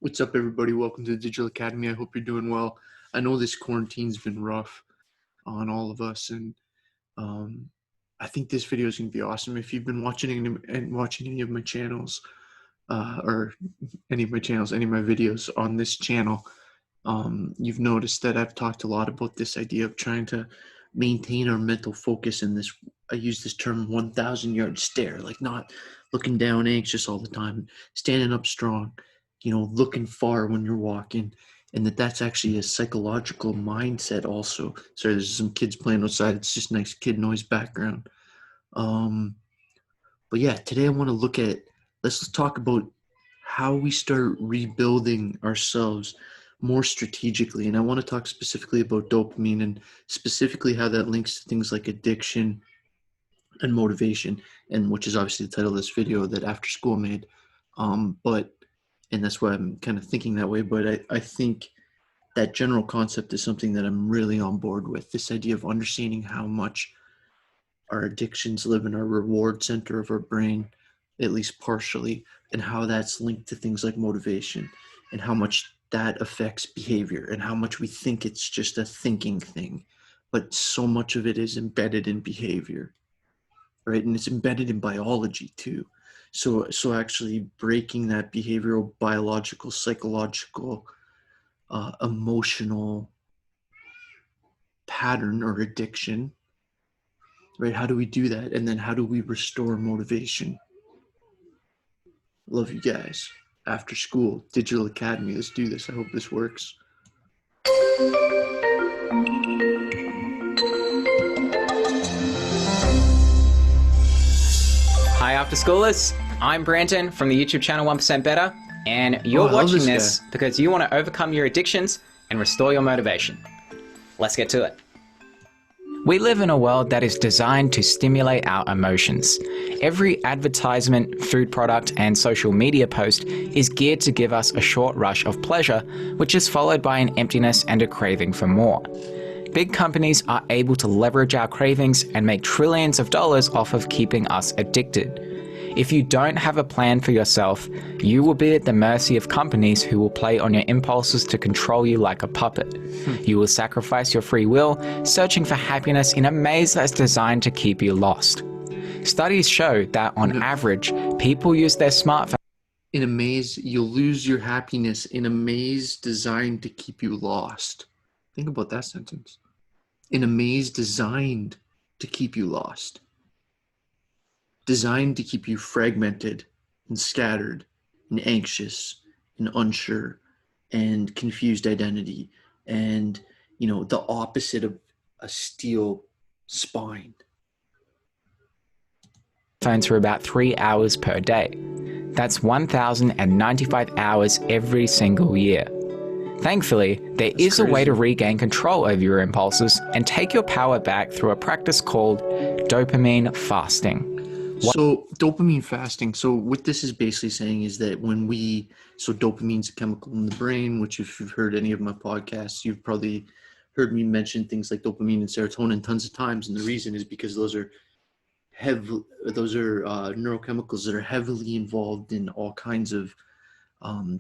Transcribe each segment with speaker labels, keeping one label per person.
Speaker 1: What's up, everybody? Welcome to the Digital Academy. I hope you're doing well. I know this quarantine's been rough on all of us, and I think this video is going to be awesome. If you've been watching any of my channels, or any of my videos on this channel, you've noticed that I've talked a lot about this idea of trying to maintain our mental focus in this. I use this term 1,000-yard stare, like not looking down anxious all the time, standing up strong, looking far when you're walking, and that's actually a psychological mindset also. Sorry, there's some kids playing outside. It's just nice kid noise background. But yeah, today I want to let's talk about how we start rebuilding ourselves more strategically. And I want to talk specifically about dopamine and specifically how that links to things like addiction and motivation, and which is obviously the title of this video that Afterskool made. And that's why I'm kind of thinking that way. But I think that general concept is something that I'm really on board with. This idea of understanding how much our addictions live in our reward center of our brain, at least partially, and how that's linked to things like motivation and how much that affects behavior and how much we think it's just a thinking thing. But so much of it is embedded in behavior, right? And it's embedded in biology too. So actually breaking that behavioral, biological, psychological, emotional pattern or addiction, right? How do we do that? And then how do we restore motivation? Love you guys. Afterskool, Digital Academy. Let's do this. I hope this works.
Speaker 2: Hi, Afterschoolers. I'm Brandon from the YouTube channel 1% Better, and you're watching this because you want to overcome your addictions and restore your motivation. Let's get to it. We live in a world that is designed to stimulate our emotions. Every advertisement, food product, and social media post is geared to give us a short rush of pleasure, which is followed by an emptiness and a craving for more. Big companies are able to leverage our cravings and make trillions of dollars off of keeping us addicted. If you don't have a plan for yourself, you will be at the mercy of companies who will play on your impulses to control you like a puppet. You will sacrifice your free will, searching for happiness in a maze that's designed to keep you lost. Studies show that on average, people use their smartphone.
Speaker 1: In a maze, you'll lose your happiness in a maze designed to keep you lost. Think about that sentence. In a maze designed to keep you lost. Designed to keep you fragmented and scattered and anxious and unsure and confused identity and, the opposite of a steel spine.
Speaker 2: Phones for about 3 hours per day. That's 1,095 hours every single year. Thankfully, there is a way to regain control over your impulses and take your power back through a practice called dopamine fasting.
Speaker 1: So dopamine fasting, so what this is basically saying is that so dopamine's a chemical in the brain, which if you've heard any of my podcasts, you've probably heard me mention things like dopamine and serotonin tons of times. And the reason is because those are neurochemicals that are heavily involved in all kinds of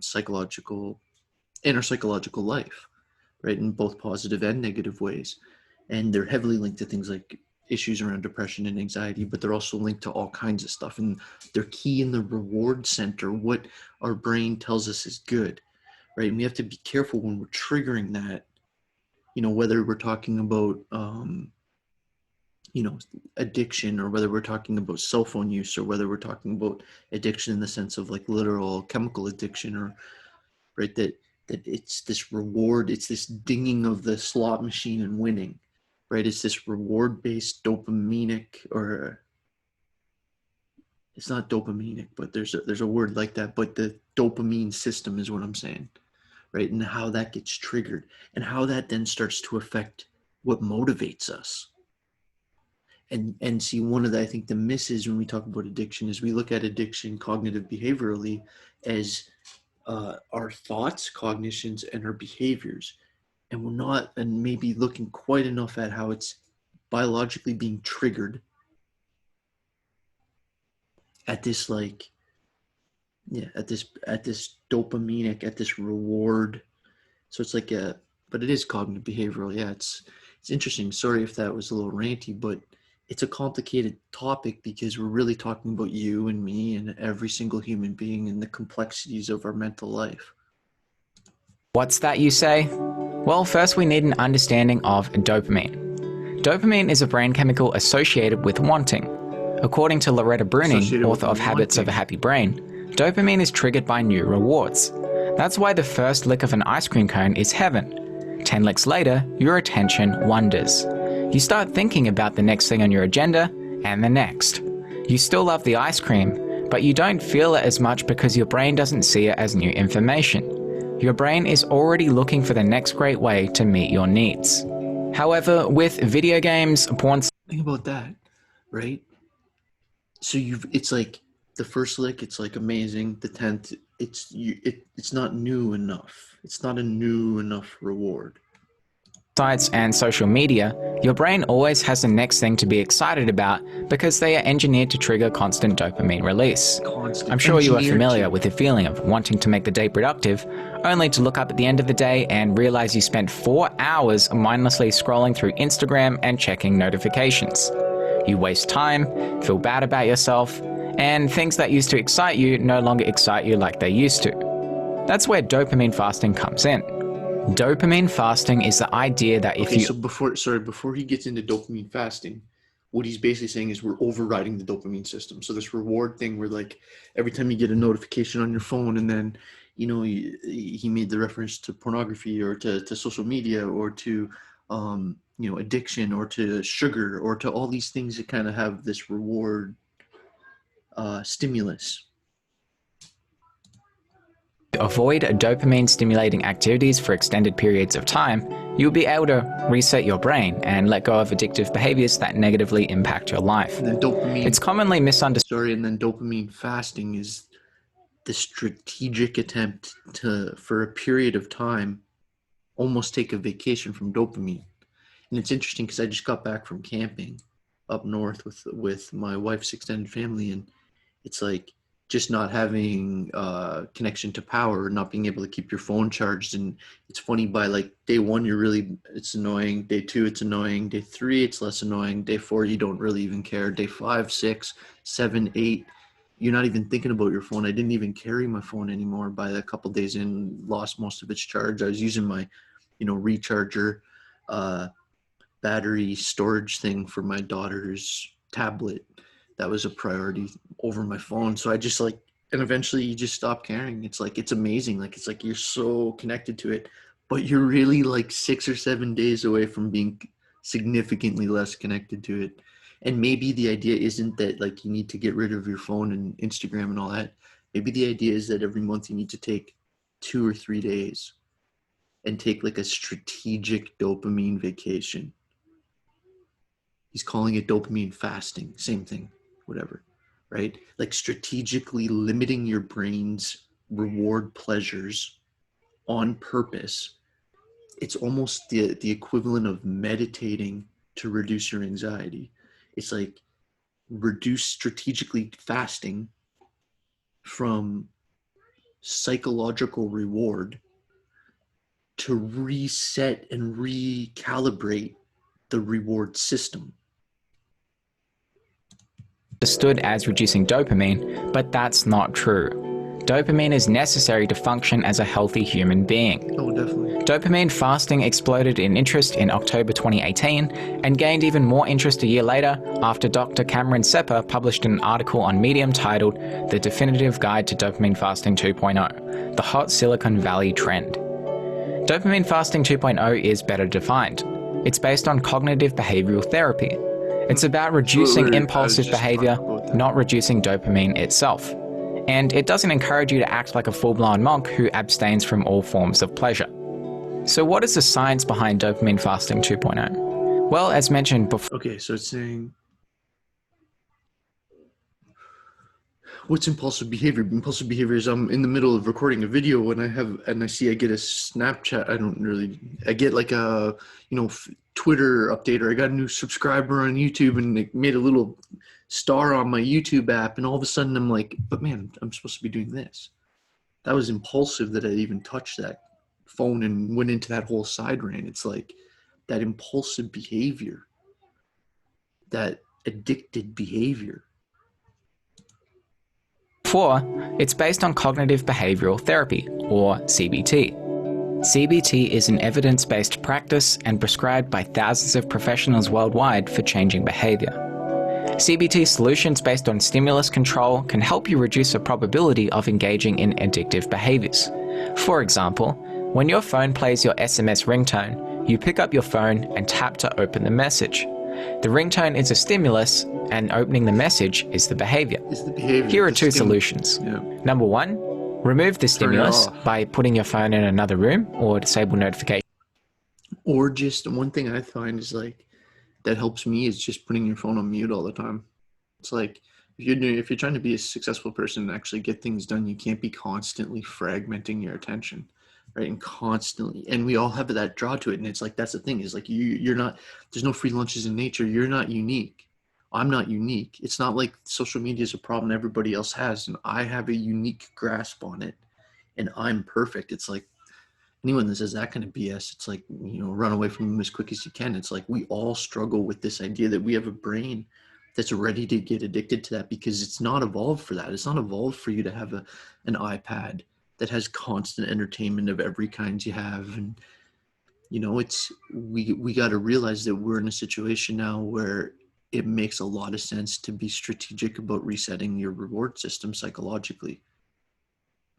Speaker 1: psychological life, right? In both positive and negative ways. And they're heavily linked to things like issues around depression and anxiety, but they're also linked to all kinds of stuff. And they're key in the reward center, what our brain tells us is good, right? And we have to be careful when we're triggering that, whether we're talking about, addiction, or whether we're talking about cell phone use, or whether we're talking about addiction in the sense of like literal chemical addiction, or right, that it's this reward, it's this dinging of the slot machine and winning. Right, it's this reward-based dopaminic, or it's not dopaminic, but there's a word like that. But the dopamine system is what I'm saying, right? And how that gets triggered, and how that then starts to affect what motivates us. And see, I think the misses when we talk about addiction is we look at addiction cognitive behaviorally as our thoughts, cognitions, and our behaviors. And we're not, and maybe looking quite enough at how it's biologically being triggered at this like yeah, at this dopaminic, at this reward. So it's like but it is cognitive behavioral. Yeah, it's interesting. Sorry if that was a little ranty, but it's a complicated topic because we're really talking about you and me and every single human being and the complexities of our mental life.
Speaker 2: What's that, you say? Well, first we need an understanding of dopamine. Dopamine is a brain chemical associated with wanting. According to Loretta Bruning,
Speaker 1: Associated with
Speaker 2: author of Habits of a
Speaker 1: wanting.
Speaker 2: Happy Brain, dopamine is triggered by new rewards. That's why the first lick of an ice cream cone is heaven. 10 licks later, your attention wanders. You start thinking about the next thing on your agenda, and the next. You still love the ice cream, but you don't feel it as much because your brain doesn't see it as new information. Your brain is already looking for the next great way to meet your needs. However, with video games, porn...
Speaker 1: Think about that, right? So it's like the first lick, it's like amazing. The 10th, it's not new enough. It's not a new enough reward.
Speaker 2: Sites and social media, your brain always has the next thing to be excited about because they are engineered to trigger constant dopamine release. I'm sure you are familiar with the feeling of wanting to make the day productive, only to look up at the end of the day and realize you spent 4 hours mindlessly scrolling through Instagram and checking notifications. You waste time, feel bad about yourself, and things that used to excite you no longer excite you like they used to. That's where dopamine fasting comes in. Dopamine fasting is the idea that if
Speaker 1: so before he gets into dopamine fasting, what he's basically saying is we're overriding the dopamine system. So this reward thing where like every time you get a notification on your phone and then, he made the reference to pornography or to social media or to, addiction or to sugar or to all these things that kind of have this reward stimulus.
Speaker 2: avoid dopamine stimulating activities for extended periods of time, you'll be able to reset your brain and let go of addictive behaviors that negatively impact your life.
Speaker 1: And then
Speaker 2: It's commonly misunderstood.
Speaker 1: and then dopamine fasting is the strategic attempt to, for a period of time, almost take a vacation from dopamine. And it's interesting because I just got back from camping up north with my wife's extended family, and it's like just not having connection to power, not being able to keep your phone charged. And it's funny, by like day one, it's annoying. Day two, it's annoying. Day three, it's less annoying. Day four, you don't really even care. Day 5, 6, 7, 8, you're not even thinking about your phone. I didn't even carry my phone anymore by a couple days in, lost most of its charge. I was using my, recharger, battery storage thing for my daughter's tablet. That was a priority over my phone. So I just and eventually you just stop caring. It's like, it's amazing. Like, it's like you're so connected to it, but you're really like 6 or 7 days away from being significantly less connected to it. And maybe the idea isn't that like you need to get rid of your phone and Instagram and all that. Maybe the idea is that every month you need to take 2 or 3 days and take like a strategic dopamine vacation. He's calling it dopamine fasting, same thing, whatever, right? Like strategically limiting your brain's reward pleasures on purpose. It's almost the equivalent of meditating to reduce your anxiety. It's like strategically fasting from psychological reward to reset and recalibrate the reward system.
Speaker 2: Understood as reducing dopamine, but that's not true. Dopamine is necessary to function as a healthy human being.
Speaker 1: Oh, definitely.
Speaker 2: Dopamine fasting exploded in interest in October 2018 and gained even more interest a year later after Dr. Cameron Sepper published an article on Medium titled The Definitive Guide to Dopamine Fasting 2.0, The Hot Silicon Valley Trend. Dopamine Fasting 2.0 is better defined. It's based on cognitive behavioral therapy. It's about reducing impulsive behavior, not reducing dopamine itself. And it doesn't encourage you to act like a full-blown monk who abstains from all forms of pleasure. So what is the science behind Dopamine Fasting 2.0? Well, as mentioned before...
Speaker 1: Okay, so it's saying What's impulsive behavior? Impulsive behavior is I'm in the middle of recording a video and I get a Snapchat. I get like a, Twitter update, or I got a new subscriber on YouTube and they made a little star on my YouTube app. And all of a sudden I'm like, but man, I'm supposed to be doing this. That was impulsive that I even touched that phone and went into that whole side rant. It's like that impulsive behavior, that addicted behavior.
Speaker 2: 4, it's based on cognitive behavioral therapy, or CBT. CBT is an evidence-based practice and prescribed by thousands of professionals worldwide for changing behavior. CBT solutions based on stimulus control can help you reduce the probability of engaging in addictive behaviors. For example, when your phone plays your SMS ringtone, you pick up your phone and tap to open the message. The ringtone is a stimulus, and opening the message is the behavior. Here are 2 solutions.
Speaker 1: Yeah.
Speaker 2: Number 1, remove the stimulus by putting your phone in another room or disable notifications.
Speaker 1: Or just one thing I find is like that helps me is just putting your phone on mute all the time. It's like if you're trying to be a successful person and actually get things done, you can't be constantly fragmenting your attention. Right, and constantly, and we all have that draw to it, and it's like that's the thing is like you're not. There's no free lunches in nature. You're not unique. I'm not unique. It's not like social media is a problem everybody else has, and I have a unique grasp on it, and I'm perfect. It's like anyone that says that kind of BS, it's like run away from them as quick as you can. It's like we all struggle with this idea that we have a brain that's ready to get addicted to that because it's not evolved for that. It's not evolved for you to have an iPad that has constant entertainment of every kind you have. And, we got to realize that we're in a situation now where it makes a lot of sense to be strategic about resetting your reward system psychologically,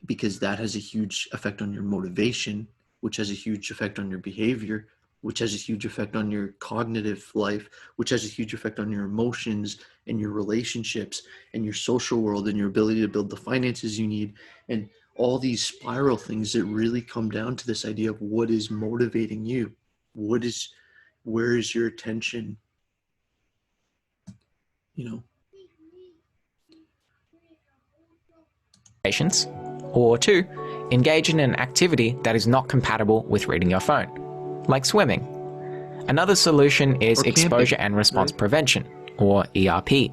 Speaker 1: because that has a huge effect on your motivation, which has a huge effect on your behavior, which has a huge effect on your cognitive life, which has a huge effect on your emotions and your relationships and your social world and your ability to build the finances you need. And all these spiral things that really come down to this idea of what is motivating you. Where is your attention?
Speaker 2: Or 2, engage in an activity that is not compatible with reading your phone, like swimming. Another solution is exposure and response prevention, or ERP.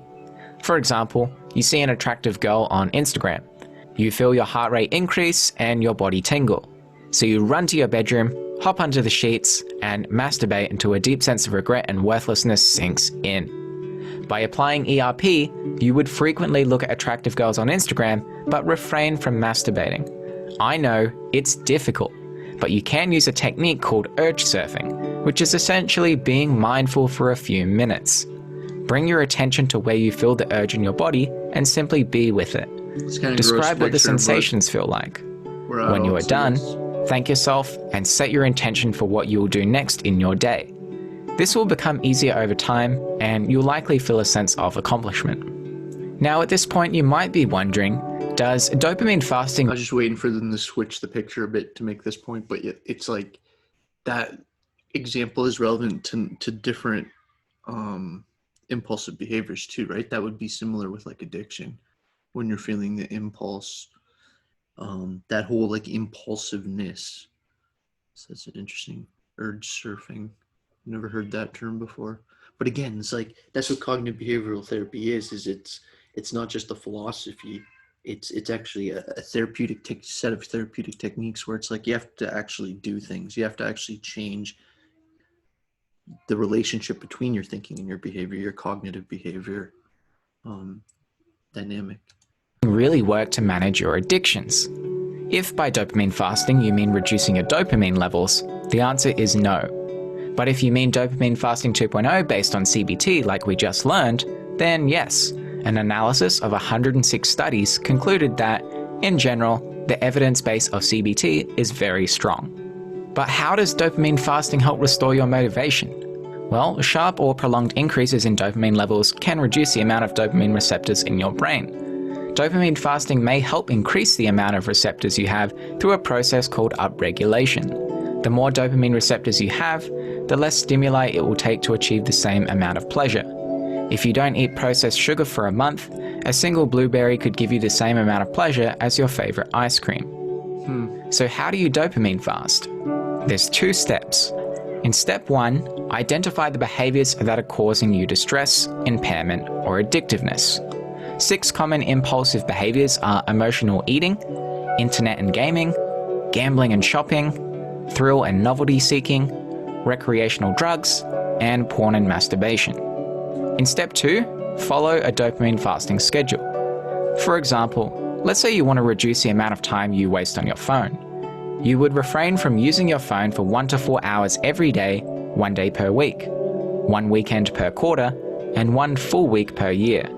Speaker 2: For example, you see an attractive girl on Instagram. You feel your heart rate increase and your body tingle. So you run to your bedroom, hop under the sheets, and masturbate until a deep sense of regret and worthlessness sinks in. By applying ERP, you would frequently look at attractive girls on Instagram, but refrain from masturbating. I know, it's difficult, but you can use a technique called urge surfing, which is essentially being mindful for a few minutes. Bring your attention to where you feel the urge in your body and simply be with it. Describe what the sensations feel like. When you are done, thank yourself and set your intention for what you will do next in your day. This will become easier over time, and you'll likely feel a sense of accomplishment. Now at this point you might be wondering, does dopamine fasting...
Speaker 1: I was just waiting for them to switch the picture a bit to make this point, but it's like that example is relevant to different impulsive behaviors too, right? That would be similar with like addiction. When you're feeling the impulse, that whole like impulsiveness. So that's an interesting urge surfing. Never heard that term before. But again, it's like that's what cognitive behavioral therapy is it's not just a philosophy. It's actually a therapeutic set of therapeutic techniques where it's like you have to actually do things. You have to actually change the relationship between your thinking and your behavior, your cognitive behavior dynamic.
Speaker 2: Really work to manage your addictions? If by dopamine fasting you mean reducing your dopamine levels, the answer is no. But if you mean dopamine fasting 2.0 based on CBT like we just learned, then yes. An analysis of 106 studies concluded that, in general, the evidence base of CBT is very strong. But how does dopamine fasting help restore your motivation? Well, sharp or prolonged increases in dopamine levels can reduce the amount of dopamine receptors in your brain. Dopamine fasting may help increase the amount of receptors you have through a process called upregulation. The more dopamine receptors you have, the less stimuli it will take to achieve the same amount of pleasure. If you don't eat processed sugar for a month, A single blueberry could give you the same amount of pleasure as your favorite ice cream. So how do you dopamine fast? There's 2 steps. In step 1, identify the behaviors that are causing you distress, impairment, or addictiveness. 6 common impulsive behaviors are emotional eating, internet and gaming, gambling and shopping, thrill and novelty seeking, recreational drugs, and porn and masturbation. In step 2, follow a dopamine fasting schedule. For example, let's say you want to reduce the amount of time you waste on your phone. You would refrain from using your phone for 1 to 4 hours every day, 1 day per week, 1 weekend per quarter, and 1 full week per year.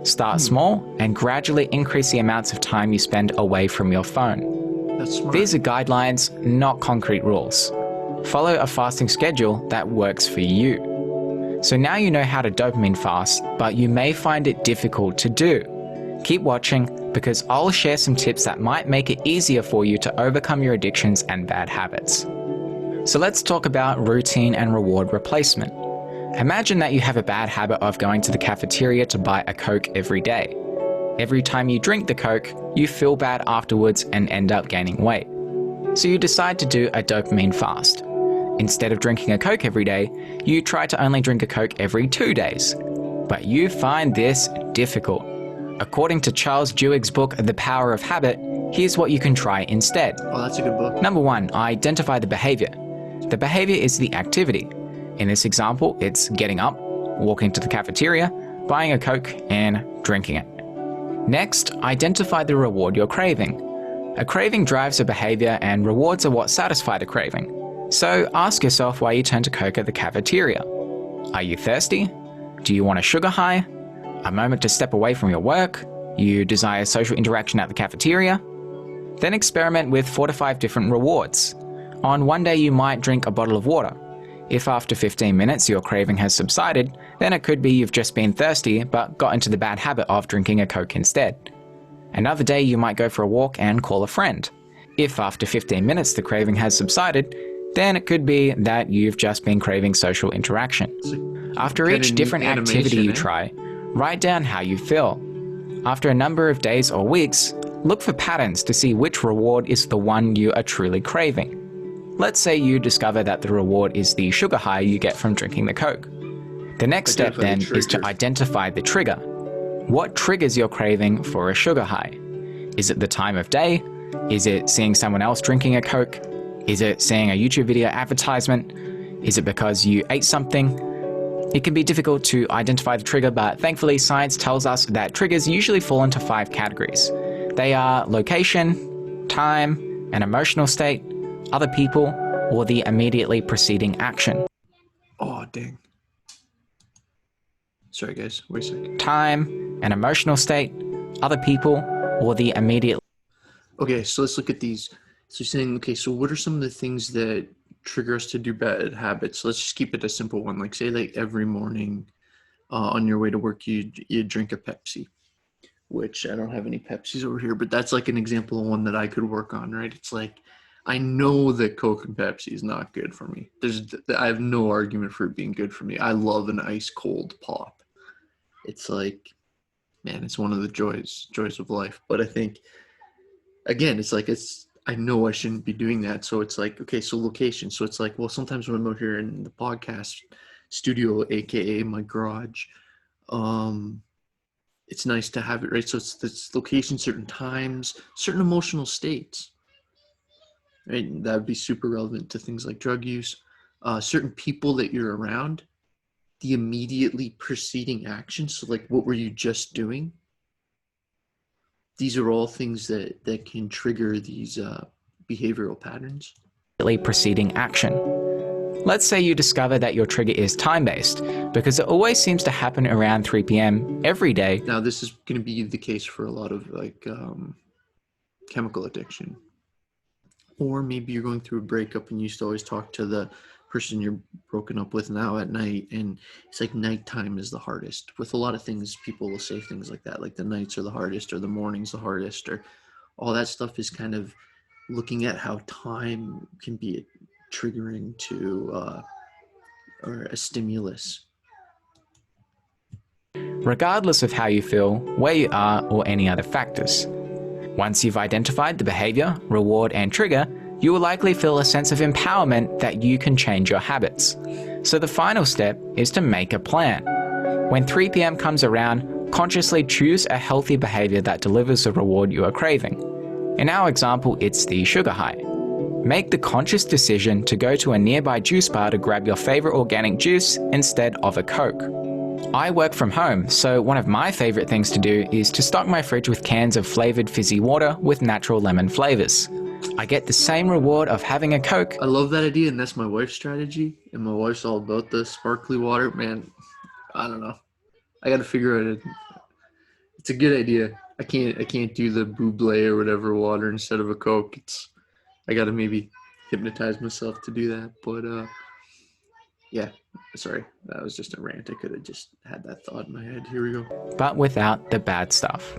Speaker 2: Start small and gradually increase the amounts of time you spend away from your phone.
Speaker 1: That's smart.
Speaker 2: These are guidelines, not concrete rules. Follow a fasting schedule that works for you. So now you know how to dopamine fast, but you may find it difficult to do. Keep watching, because I'll share some tips that might make it easier for you to overcome your addictions and bad habits. So let's talk about routine and reward replacement. Imagine that you have a bad habit of going to the cafeteria to buy a Coke every day. Every time you drink the Coke, you feel bad afterwards and end up gaining weight. So you decide to do a dopamine fast. Instead of drinking a Coke every day, you try to only drink a Coke every 2 days. But you find this difficult. According to Charles Duhigg's book, The Power of Habit, here's what you can try instead.
Speaker 1: Oh, that's a good book.
Speaker 2: Number 1, identify the behavior. The behavior is the activity. In this example, it's getting up, walking to the cafeteria, buying a Coke, and drinking it. Next, identify the reward you're craving. A craving drives a behavior, and rewards are what satisfy the craving. So ask yourself why you turn to Coke at the cafeteria. Are you thirsty? Do you want a sugar high? A moment to step away from your work? You desire social interaction at the cafeteria? Then experiment with 4 to 5 different rewards. On one day you might drink a bottle of water. If after 15 minutes your craving has subsided, then it could be you've just been thirsty but got into the bad habit of drinking a Coke instead. Another day you might go for a walk and call a friend. If after 15 minutes the craving has subsided, then it could be that you've just been craving social interaction. After each different activity you try, write down how you feel. After a number of days or weeks, look for patterns to see which reward is the one you are truly craving. Let's say you discover that the reward is the sugar high you get from drinking the Coke. The next step then is to identify the trigger. What triggers your craving for a sugar high? Is it the time of day? Is it seeing someone else drinking a Coke? Is it seeing a YouTube video advertisement? Is it because you ate something? It can be difficult to identify the trigger, but thankfully science tells us that triggers usually fall into 5 categories. They are location, time, an emotional state, other people, or the immediately preceding action.
Speaker 1: Oh, dang. Sorry guys, wait a second.
Speaker 2: Time, an emotional state, other people, or the immediate...
Speaker 1: Okay, so let's look at these. So you're saying, okay, so what are some of the things that trigger us to do bad habits? Let's just keep it a simple one. Like say like every morning on your way to work, you drink a Pepsi, which I don't have any Pepsis over here, but that's like an example of one that I could work on, right? It's like, I know that Coke and Pepsi is not good for me. I have no argument for it being good for me. I love an ice cold pop. It's like, man, it's one of the joys of life. But I think, again, it's like, I know I shouldn't be doing that. So it's like, okay, so location. So it's like, well, sometimes when I'm out here in the podcast studio, AKA my garage, it's nice to have it, right? So it's location, certain times, certain emotional states, right? That would be super relevant to things like drug use, certain people that you're around, the immediately preceding action. So like, what were you just doing? These are all things that can trigger these behavioral patterns.
Speaker 2: Preceding action. Let's say you discover that your trigger is time-based, because it always seems to happen around 3 p.m. every day.
Speaker 1: Now, this is going to be the case for a lot of like chemical addiction. Or maybe you're going through a breakup and you used to always talk to the person you're broken up with now at night, and it's like nighttime is the hardest. With a lot of things, people will say things like that, like the nights are the hardest or the mornings the hardest, or all that stuff is kind of looking at how time can be triggering to or a stimulus.
Speaker 2: regardless of how you feel, where you are, or any other factors. Once you've identified the behavior, reward, and trigger, you will likely feel a sense of empowerment that you can change your habits. So the final step is to make a plan. When 3 p.m. comes around, consciously choose a healthy behavior that delivers the reward you are craving. In our example, it's the sugar high. Make the conscious decision to go to a nearby juice bar to grab your favorite organic juice instead of a Coke. I work from home, so one of my favorite things to do is to stock my fridge with cans of flavored fizzy water with natural lemon flavors. I get the same reward of having a Coke.
Speaker 1: I love that idea, and that's my wife's strategy, and my wife's all about the sparkly water. Man, I don't know. I got to figure out it's a good idea. I can't do the buble or whatever water instead of a Coke. I got to maybe hypnotize myself to do that, but yeah, sorry, that was just a rant. I could have just had that thought in my head. Here we go.
Speaker 2: But without the bad stuff.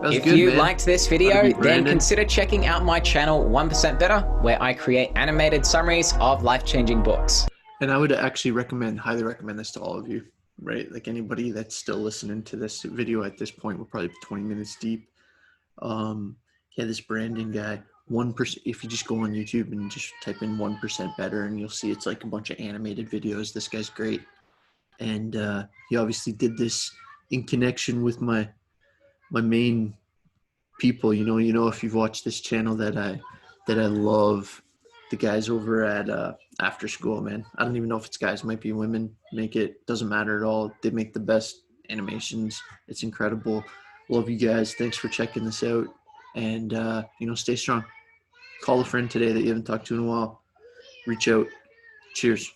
Speaker 2: If
Speaker 1: good,
Speaker 2: you
Speaker 1: man.
Speaker 2: liked this video, then consider checking out my channel 1% Better, where I create animated summaries of life-changing books.
Speaker 1: And I would actually highly recommend this to all of you, right? Like anybody that's still listening to this video at this point, we're probably 20 minutes deep. Yeah, this Brandon guy, 1%, if you just go on YouTube and just type in 1% Better, and you'll see it's like a bunch of animated videos. This guy's great. And he obviously did this in connection with my main people, you know, if you've watched this channel that I love, the guys over at Afterskool, man. I don't even know if it's guys, might be women, doesn't matter at all. They make the best animations. It's incredible. Love you guys. Thanks for checking this out. And, stay strong. Call a friend today that you haven't talked to in a while. Reach out. Cheers.